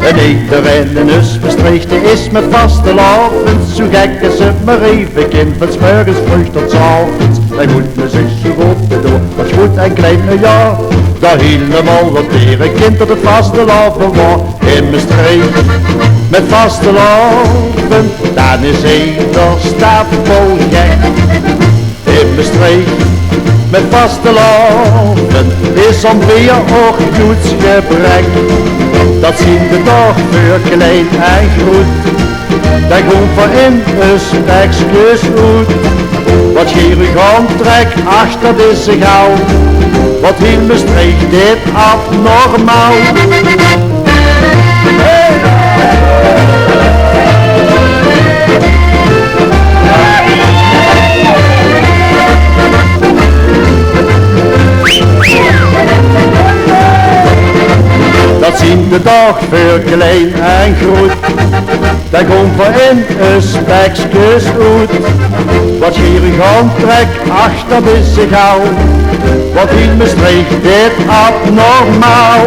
En iedereen in ons Maastricht is met vaste lavend. Zo gek is het maar even kind, van 's morgens vroeg tot 's avonds. Hij moet me zusje op de door, dat is goed en klein jaar. Daar helemaal wat leren kind dat het vaste laven was. In Maastricht met vaste laven, dan is ieder stapel gek. In Maastricht met vaste laven is om weer ook goed gebrek. Dat zien de dag voor klein en goed. Dat gewoon voor in een spekjes goed. Wat gierig aantrek, ach dat is ze gauw. Wat heel Maastricht dit abnormaal. Dat zien de dag voor klein en groot. Dat komt voor in een spekjes goed. Wat gierig aantrek, ach dat is ze gauw. Wat in Maastricht dit abnormaal.